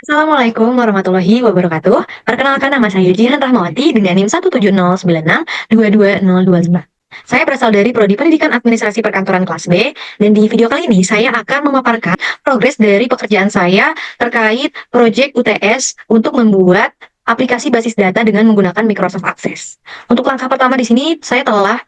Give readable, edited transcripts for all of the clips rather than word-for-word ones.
Assalamualaikum warahmatullahi wabarakatuh. Perkenalkan, nama saya Jihan Rahmawati dengan NIM 17096222025. Saya berasal dari Prodi Pendidikan Administrasi Perkantoran kelas B, dan di video kali ini saya akan memaparkan progres dari pekerjaan saya terkait proyek UTS untuk membuat aplikasi basis data dengan menggunakan Microsoft Access. Untuk langkah pertama di sini saya telah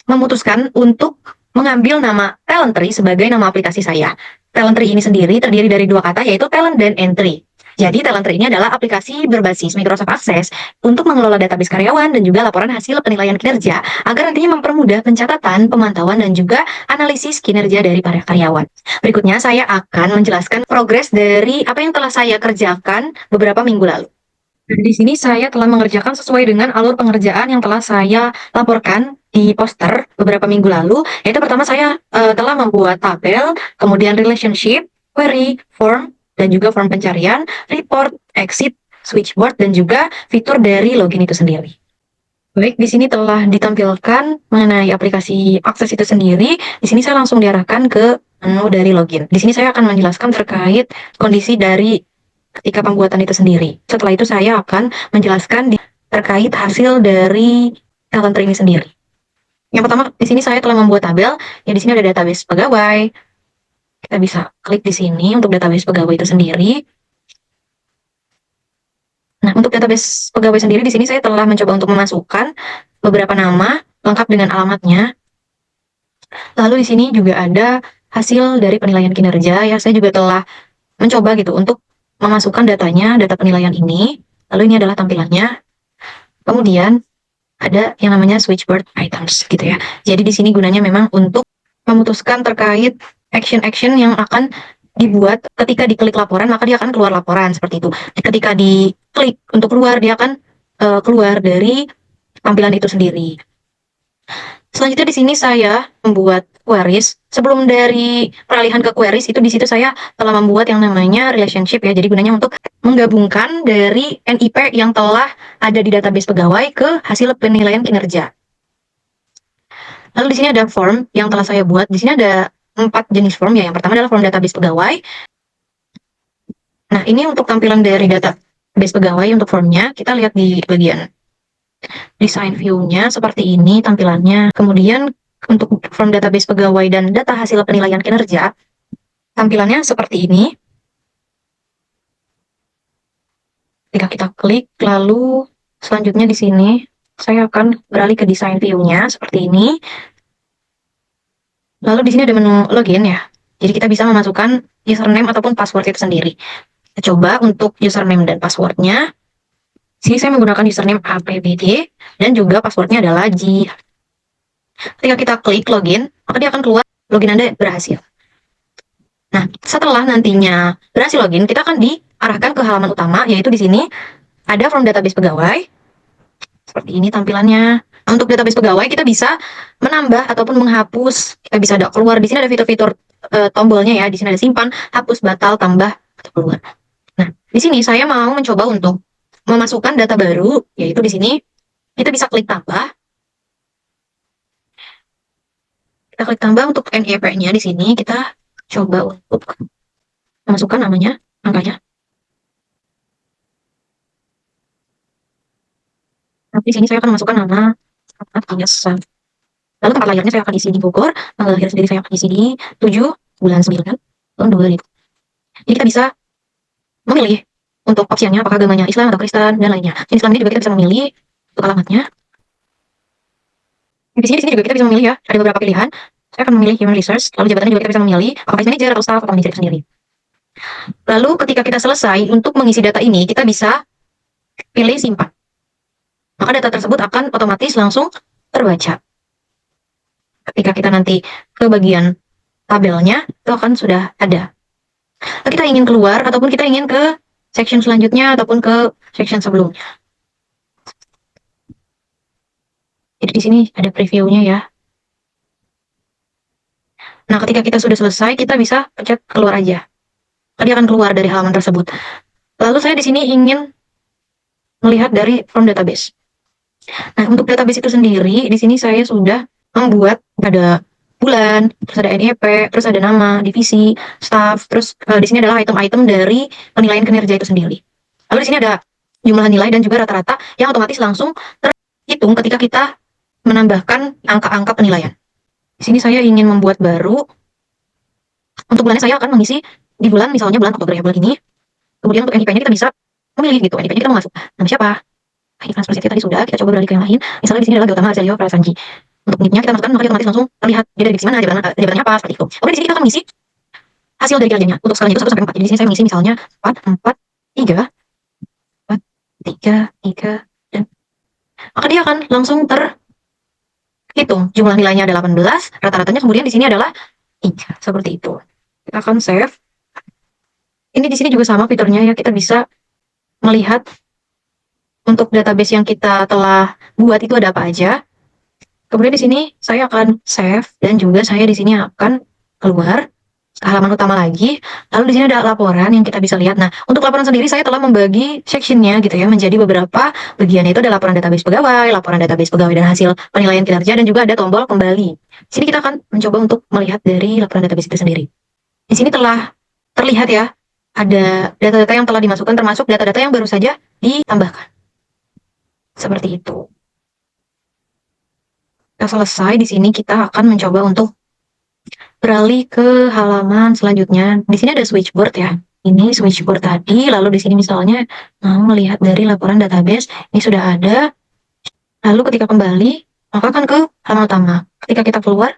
memutuskan untuk mengambil nama Talentry sebagai nama aplikasi saya. Talentry ini sendiri terdiri dari dua kata, yaitu talent dan entry. Jadi Talentry ini adalah aplikasi berbasis Microsoft Access untuk mengelola database karyawan dan juga laporan hasil penilaian kinerja agar nantinya mempermudah pencatatan, pemantauan, dan juga analisis kinerja dari para karyawan. Berikutnya saya akan menjelaskan progres dari apa yang telah saya kerjakan beberapa minggu lalu. Di sini saya telah mengerjakan sesuai dengan alur pengerjaan yang telah saya laporkan di poster beberapa minggu lalu. Yaitu pertama saya telah membuat tabel, kemudian relationship, query, form, dan juga form pencarian, report, exit, switchboard, dan juga fitur dari login itu sendiri. Baik, di sini telah ditampilkan mengenai aplikasi Access itu sendiri. Di sini saya langsung diarahkan ke menu dari login. Di sini saya akan menjelaskan terkait kondisi dari ketika pembuatan itu sendiri. Setelah itu saya akan menjelaskan terkait hasil dari Talentry ini sendiri. Yang pertama, di sini saya telah membuat tabel. Ya, di sini ada database pegawai. Kita bisa klik di sini untuk database pegawai itu sendiri. Nah, untuk database pegawai sendiri di sini saya telah mencoba untuk memasukkan beberapa nama lengkap dengan alamatnya. Lalu di sini juga ada hasil dari penilaian kinerja. Ya, saya juga telah mencoba gitu untuk memasukkan datanya, data penilaian ini. Lalu ini adalah tampilannya. Kemudian ada yang namanya switchboard items gitu ya. Jadi di sini gunanya memang untuk memutuskan terkait action-action yang akan dibuat ketika diklik laporan, maka dia akan keluar laporan seperti itu. Ketika diklik untuk keluar, dia akan keluar dari tampilan itu sendiri. Selanjutnya di sini saya membuat queries. Sebelum dari peralihan ke queries itu di situ saya telah membuat yang namanya relationship ya. Jadi gunanya untuk menggabungkan dari NIP yang telah ada di database pegawai ke hasil penilaian kinerja. Lalu di sini ada form yang telah saya buat. Di sini ada 4 jenis form ya. Yang pertama adalah form database pegawai. Nah, ini untuk tampilan dari database pegawai untuk formnya. Kita lihat di bagian design view-nya seperti ini tampilannya. Kemudian untuk form database pegawai dan data hasil penilaian kinerja, tampilannya seperti ini. Ketika kita klik, lalu selanjutnya di sini saya akan beralih ke design view-nya seperti ini. Lalu di sini ada menu login ya. Jadi kita bisa memasukkan username ataupun password itu sendiri. Kita coba untuk username dan passwordnya. Sini saya menggunakan username apbd dan juga passwordnya adalah J. Ketika kita klik login, maka dia akan keluar login Anda berhasil. Nah, setelah nantinya berhasil login, kita akan diarahkan ke halaman utama, yaitu di sini ada form database pegawai. Seperti ini tampilannya. Untuk database pegawai kita bisa menambah ataupun menghapus. Kita bisa ada keluar. Di sini ada fitur-fitur tombolnya ya. Di sini ada simpan, hapus, batal, tambah, atau keluar. Nah, di sini saya mau mencoba untuk memasukkan data baru, yaitu di sini kita bisa klik tambah. Kita klik tambah untuk NIP-nya di sini. Kita coba untuk memasukkan namanya, angkanya. Di sini saya akan memasukkan nama Agnes. Lalu tempat lahirnya saya akan isi di Bogor, tanggal lahir sendiri saya akan isi di 7 bulan 9 tahun 2000. Jadi kita bisa memilih untuk opsinya apakah agamanya Islam atau Kristen dan lainnya. Jenis kelaminnya juga kita bisa memilih untuk alamatnya. Di sini juga kita bisa memilih ya, ada beberapa pilihan. Saya akan memilih human resource, lalu jabatannya juga kita bisa memilih apakah manager atau staff atau manajer sendiri. Lalu ketika kita selesai untuk mengisi data ini, kita bisa pilih simpan. Maka data tersebut akan otomatis langsung terbaca. Ketika kita nanti ke bagian tabelnya, itu akan sudah ada. Lalu kita ingin keluar ataupun kita ingin ke section selanjutnya ataupun ke section sebelumnya. Jadi di sini ada previewnya ya. Nah, ketika kita sudah selesai, kita bisa pencet keluar aja. Tadi akan keluar dari halaman tersebut. Lalu saya di sini ingin melihat dari form database. Nah, untuk database itu sendiri, di sini saya sudah membuat ada bulan, terus ada NIP, terus ada nama, divisi, staff, terus di sini adalah item-item dari penilaian kinerja itu sendiri. Lalu di sini ada jumlah nilai dan juga rata-rata yang otomatis langsung terhitung ketika kita menambahkan angka-angka penilaian. Di sini saya ingin membuat baru. Untuk bulannya saya akan mengisi di bulan, misalnya bulan Oktober ya, bulan ini. Kemudian untuk NIP-nya kita bisa memilih gitu, NIP-nya kita mau masuk. Nama siapa? Iklan Sosiety tadi sudah, kita coba beralih ke yang lain. Misalnya di sini adalah Gautama Azelio Prasanji. Untuk NIP-nya kita masukkan, maka dia otomatis langsung terlihat dia dari divisi mana, jabatannya apa, seperti itu. Kemudian di sini kita akan mengisi hasil dari kinerjanya. Untuk skalanya itu 1 sampai 4. Jadi di sini saya mengisi misalnya 4, 4, 3, 4, 3, 3, dan maka dia akan langsung terhitung. Jumlah nilainya ada 18, rata-ratanya kemudian di sini adalah 3, seperti itu. Kita akan save. Ini di sini juga sama fiturnya ya, kita bisa melihat untuk database yang kita telah buat itu ada apa aja. Kemudian di sini saya akan save dan juga saya di sini akan keluar ke halaman utama lagi. Lalu di sini ada laporan yang kita bisa lihat. Nah, untuk laporan sendiri saya telah membagi sectionnya gitu ya menjadi beberapa bagian. Itu ada laporan database pegawai, laporan database pegawai dan hasil penilaian kinerja, dan juga ada tombol kembali. Di sini kita akan mencoba untuk melihat dari laporan database itu sendiri. Di sini telah terlihat ya, ada data-data yang telah dimasukkan termasuk data-data yang baru saja ditambahkan. Seperti itu. Kita selesai, di sini kita akan mencoba untuk beralih ke halaman selanjutnya. Di sini ada switchboard ya. Ini switchboard tadi, lalu di sini misalnya mau melihat dari laporan database, ini sudah ada. Lalu ketika kembali, maka akan ke halaman utama. Ketika kita keluar,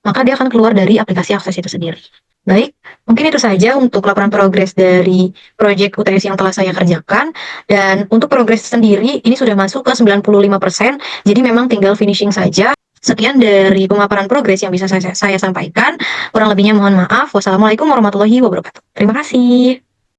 maka dia akan keluar dari aplikasi akses itu sendiri. Baik, mungkin itu saja untuk laporan progres dari proyek UTS yang telah saya kerjakan. Dan untuk progres sendiri, ini sudah masuk ke 95%, jadi memang tinggal finishing saja. Sekian dari pemaparan progres yang bisa saya sampaikan. Kurang lebihnya mohon maaf. Wassalamualaikum warahmatullahi wabarakatuh. Terima kasih.